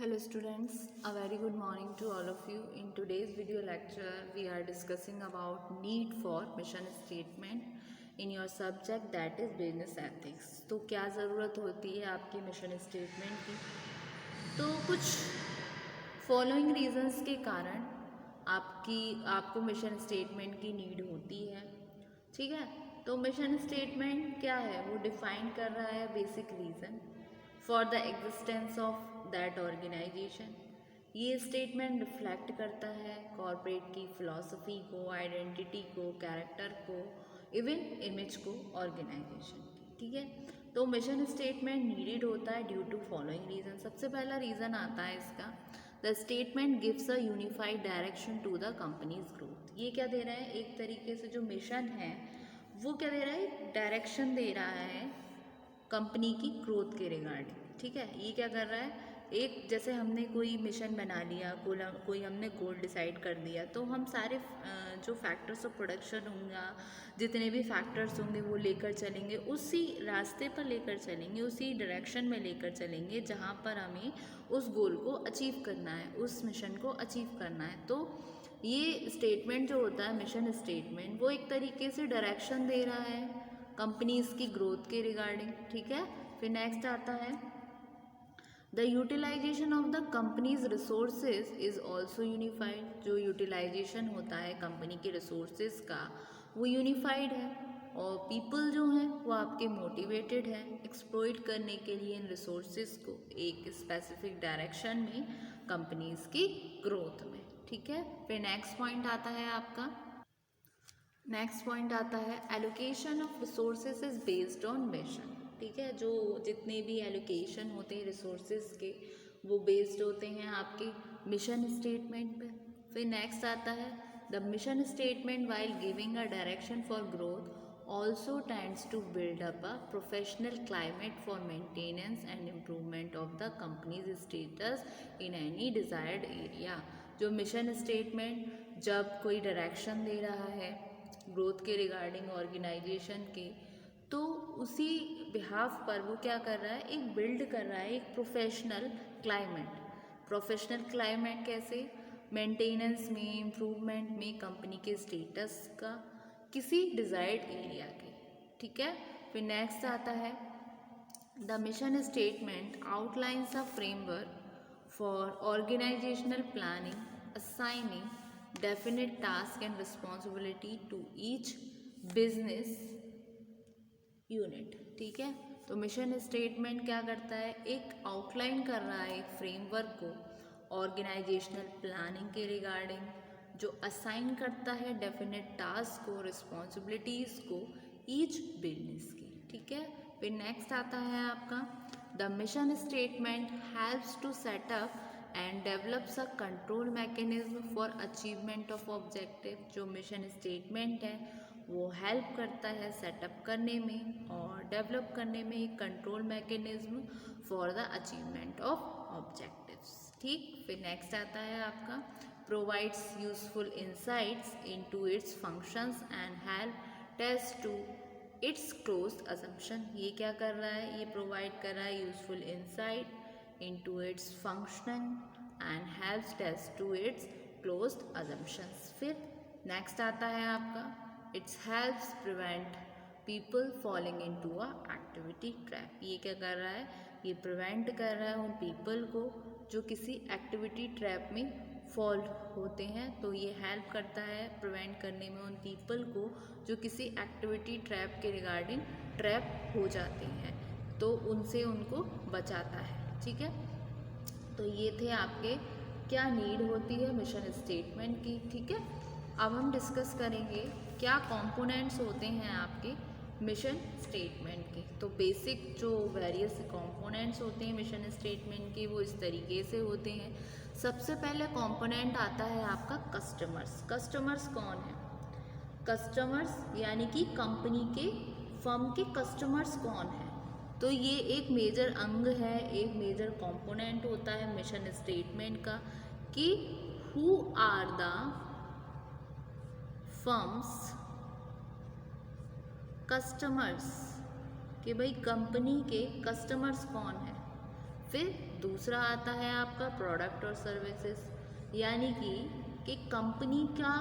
Hello students, a very good morning to all of you. In today's video lecture, we are discussing about need for mission statement in your subject that is business ethics. तो क्या ज़रूरत होती है आपकी mission statement की? तो कुछ following reasons के कारण आपको मिशन स्टेटमेंट की नीड होती है। ठीक है, तो मिशन स्टेटमेंट क्या है, वो डिफाइन कर रहा है basic reason for the existence of that organisation. ये स्टेटमेंट रिफ्लेक्ट करता है कॉरपोरेट की फिलॉसफी को, आइडेंटिटी को, कैरेक्टर को, इवन इमेज को ऑर्गेनाइजेशन की। ठीक है, तो मिशन स्टेटमेंट नीडेड होता है ड्यू टू फॉलोइंग रीजन। सबसे पहला रीज़न आता है इसका, the statement gives a unified direction to the company's growth. ये क्या दे रहा है, एक तरीके से जो मिशन है वो क्या दे रहा है, डायरेक्शन दे रहा है कंपनी की ग्रोथ के रिगार्डिंग। ठीक है, ये क्या कर रहा है, एक जैसे हमने कोई मिशन बना लिया, कोई हमने गोल डिसाइड कर दिया, तो हम सारे जो फैक्टर्स ऑफ प्रोडक्शन होंगे, जितने भी फैक्टर्स होंगे वो लेकर चलेंगे, उसी रास्ते पर लेकर चलेंगे, उसी डायरेक्शन में लेकर चलेंगे जहाँ पर हमें उस गोल को अचीव करना है, उस मिशन को अचीव करना है। तो ये स्टेटमेंट जो होता है मिशन स्टेटमेंट, वो एक तरीके से डायरेक्शन दे रहा है कंपनीज की ग्रोथ के रिगार्डिंग। ठीक है, फिर नेक्स्ट आता है, the utilisation of the company's resources is also unified. जो यूटिलाइजेशन होता है कंपनी के रिसोर्सेज का वो यूनिफाइड है, और पीपल जो हैं वो आपके मोटिवेटेड हैं एक्सप्लॉइट करने के लिए इन रिसोर्सेज को एक स्पेसिफिक डायरेक्शन में कंपनीज की ग्रोथ में। ठीक है, फिर नेक्स्ट पॉइंट आता है आपका, नेक्स्ट पॉइंट आता है allocation of resources is based on mission. ठीक है, जो जितने भी एलोकेशन होते हैं रिसोर्सेज के वो बेस्ड होते हैं आपके मिशन स्टेटमेंट पे। फिर नेक्स्ट आता है, the mission statement while giving a direction for growth also tends to build up a professional climate for maintenance and improvement of the company's status in any desired area। जो mission statement जब कोई direction दे रहा है growth के regarding organisation के, तो उसी behalf पर वो क्या कर रहा है, एक बिल्ड कर रहा है एक प्रोफेशनल क्लाइमेट। प्रोफेशनल क्लाइमेट कैसे, मेंटेनेंस में, इम्प्रूवमेंट में कंपनी के स्टेटस का किसी डिज़ायर्ड एरिया के। ठीक है, फिर नेक्स्ट आता है, the mission statement outlines a framework for organisational planning assigning definite task and responsibility to each business unit. ठीक है, तो मिशन स्टेटमेंट क्या करता है, एक आउटलाइन कर रहा है एक फ्रेमवर्क को ऑर्गेनाइजेशनल प्लानिंग के रिगार्डिंग, जो असाइन करता है डेफिनेट टास्क को, रिस्पॉन्सिबिलिटीज़ को ईच बिजनेस की। ठीक है, फिर नेक्स्ट आता है आपका, the mission statement helps to set up and develops a control mechanism for achievement of objective. जो मिशन स्टेटमेंट है वो हेल्प करता है सेटअप करने में और डेवलप करने में एक control mechanism for the achievement of objectives. ठीक, फिर नेक्स्ट आता है आपका, provides useful insights into its functions and help test to its closed assumption। ये क्या कर रहा है, ये प्रोवाइड कर रहा है useful insight into its function and helps test to its closed assumptions। फिर नेक्स्ट आता है आपका, it's helps prevent people falling into a activity trap. ये क्या कर रहा है, ये प्रिवेंट कर रहा है उन पीपल को जो किसी एक्टिविटी ट्रैप में फॉल होते हैं। तो ये हेल्प करता है प्रिवेंट करने में उन पीपल को जो किसी एक्टिविटी ट्रैप के रिगार्डिंग ट्रैप हो जाते हैं, तो उनसे उनको बचाता है। ठीक है, तो ये थे आपके क्या नीड होती है मिशन स्टेटमेंट की। ठीक है, अब हम डिस्कस करेंगे क्या कंपोनेंट्स होते हैं आपके मिशन स्टेटमेंट के। तो बेसिक जो वेरियस कंपोनेंट्स होते हैं मिशन स्टेटमेंट के वो इस तरीके से होते हैं। सबसे पहले कंपोनेंट आता है आपका कस्टमर्स। कस्टमर्स कौन है, कस्टमर्स यानी कि कंपनी के, फर्म के कस्टमर्स कौन है। तो ये एक मेजर अंग है, एक मेजर कंपोनेंट होता है मिशन स्टेटमेंट का, कि who are the firm's customers, कि भाई कंपनी के कस्टमर्स कौन है। फिर दूसरा आता है आपका प्रोडक्ट और सर्विसेज, यानी कि कंपनी का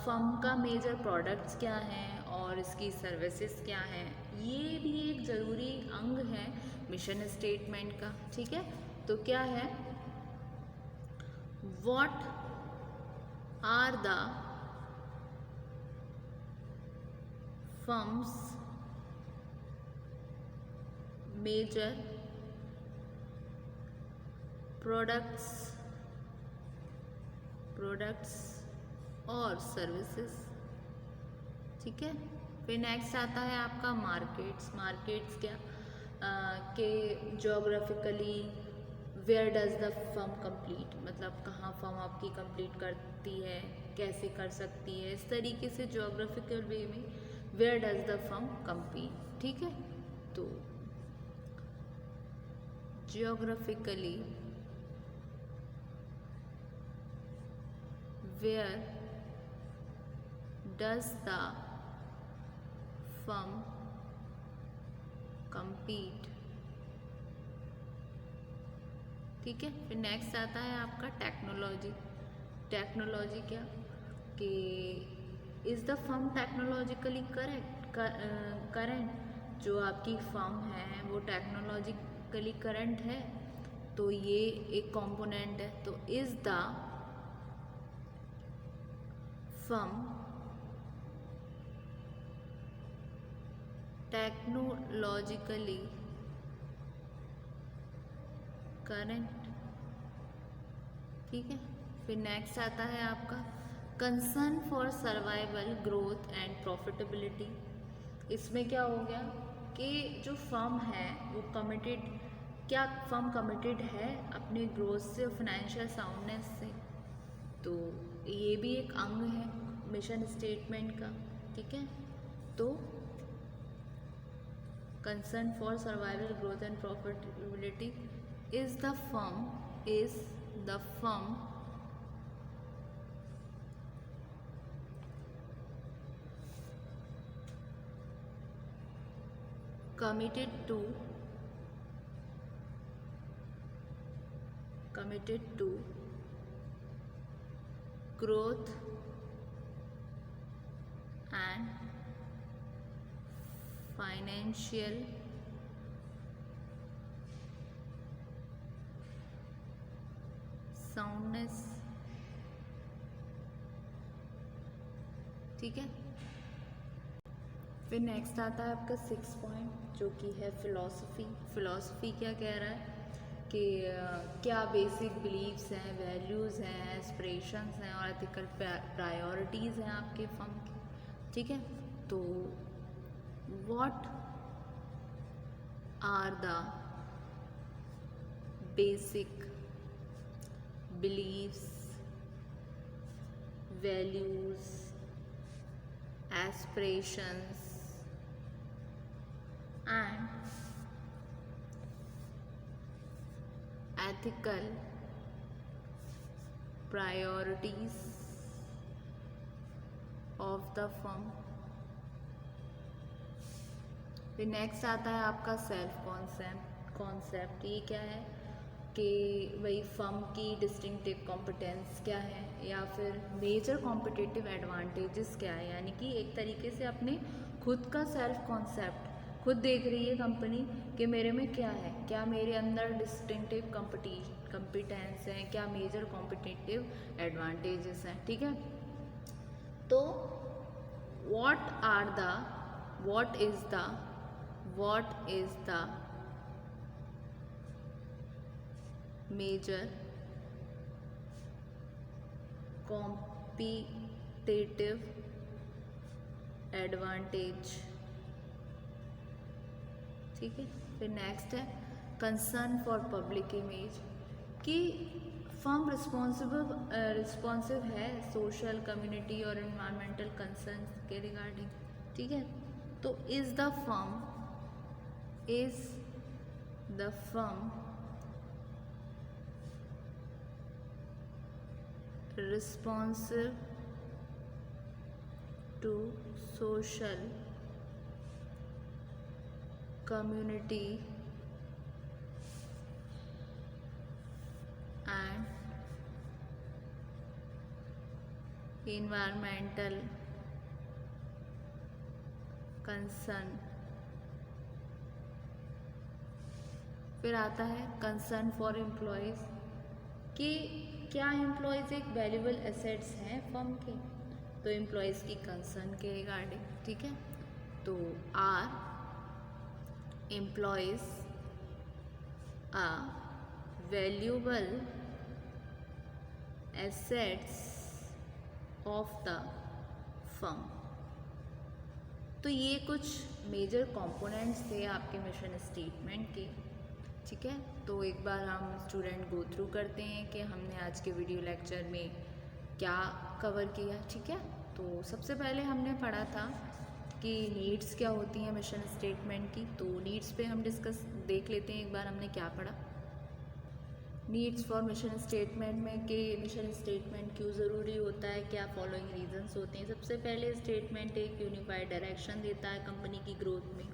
फर्म का मेजर प्रोडक्ट्स क्या हैं और इसकी सर्विसेज क्या हैं। ये भी एक ज़रूरी अंग है मिशन स्टेटमेंट का। ठीक है, तो क्या है, what are the firm's major products और सर्विसेज। ठीक है, फिर नेक्स्ट आता है आपका मार्केट्स क्या के geographically where does the firm complete, मतलब कहाँ फर्म आपकी कंप्लीट करती है, कैसे कर सकती है, इस तरीके से जोग्राफिकल वे में where does the firm complete. ठीक है, तो geographically where does the firm compete। ठीक है, फिर नेक्स्ट आता है आपका टेक्नोलॉजी क्या कि is the firm technologically current, जो आपकी फर्म है वो टेक्नोलॉजिकली करंट है, तो ये एक कंपोनेंट है। तो is the firm technologically current. ठीक है, फिर नेक्स्ट आता है आपका concern for survival growth and profitability. इसमें क्या हो गया कि जो फर्म है वो क्या फर्म कमिटेड है अपने ग्रोथ से और फाइनेंशियल साउंडनेस से, तो ये भी एक अंग है मिशन स्टेटमेंट का। ठीक है, तो concern for survival growth and profitability is the firm committed to growth and financial soundness। ठीक है, फिर नेक्स्ट आता है आपका 6 पॉइंट जो कि है फिलॉसफी क्या कह रहा है कि क्या बेसिक बिलीव्स हैं, वैल्यूज़ हैं, एस्पिरेशंस हैं और एथिकल प्रायोरिटीज़ हैं आपके फर्म की। ठीक है, तो what are the basic beliefs, values, aspirations and ethical priorities of the firm। फिर नेक्स्ट आता है आपका सेल्फ कॉन्सेप्ट। ये क्या है कि वही फर्म की डिस्टिंक्टिव कॉम्पिटेंस क्या है या फिर मेजर कॉम्पिटिटिव एडवांटेजेस क्या है, यानी कि एक तरीके से अपने खुद का सेल्फ कॉन्सेप्ट खुद देख रही है कंपनी कि मेरे में क्या है, क्या मेरे अंदर डिस्टिंक्टिव कॉम्पिटेंस है, क्या मेजर कॉम्पिटिटिव एडवांटेजेस हैं। ठीक है, तो what is the major competitive advantage। ठीक है, फिर नेक्स्ट है कंसर्न फॉर पब्लिक इमेज कि फर्म रिस्पॉन्सिव है सोशल, कम्युनिटी और एनवायरमेंटल कंसर्न्स के रिगार्डिंग। ठीक है, तो is the firm responsive to social, community environmental concern, फिर आता है कंसर्न फॉर एम्प्लॉयज़ कि क्या एम्प्लॉयज़ एक वैल्यूबल एसेट्स हैं फर्म के, तो एम्प्लॉयज़ की कंसर्न के रिगार्डिंग, ठीक है। तो are employees a valuable assets of the firm. तो ये कुछ मेजर कंपोनेंट्स थे आपके मिशन स्टेटमेंट के, ठीक है। तो एक बार हम स्टूडेंट गो थ्रू करते हैं कि हमने आज के वीडियो लेक्चर में क्या कवर किया, ठीक है। तो सबसे पहले हमने पढ़ा था कि नीड्स क्या होती हैं मिशन स्टेटमेंट की, तो नीड्स पे हम देख लेते हैं एक बार हमने क्या पढ़ा। नीड्स फॉर मिशन स्टेटमेंट में कि मिशन स्टेटमेंट क्यों ज़रूरी होता है, क्या फॉलोइंग रीजंस होते हैं। सबसे पहले स्टेटमेंट एक यूनिफाइड डायरेक्शन देता है कंपनी की ग्रोथ में,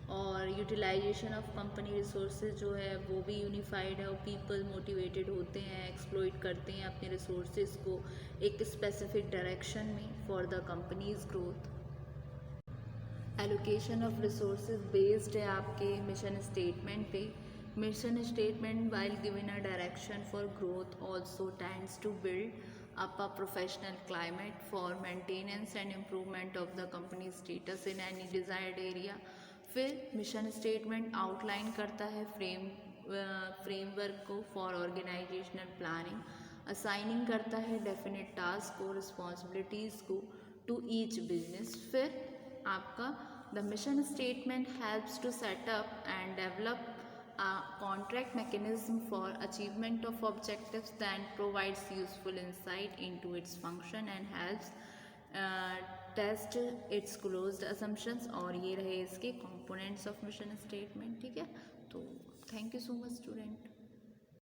और यूटिलाइजेशन ऑफ कंपनी रिसोर्सेज जो है वो भी यूनिफाइड है, और पीपल मोटिवेटेड होते हैं, एक्सप्लॉइट करते हैं अपने रिसोर्सेज को एक स्पेसिफिक डायरेक्शन में for the company's growth. Allocation of resources based है आपके मिशन स्टेटमेंट पे। Mission statement while given a direction for growth also tends to build up a professional climate for maintenance and improvement of the company status in any desired area। फिर mission statement outline करता है framework को for organisational planning, assigning करता है definite task को, responsibilities को to each business. फिर आपका the mission statement helps to set up and develop a contract mechanism for achievement of objectives, then provides useful insight into its function and helps test its closed assumptions। और ये रहे इसके components of mission statement, ठीक है। तो thank you so much student.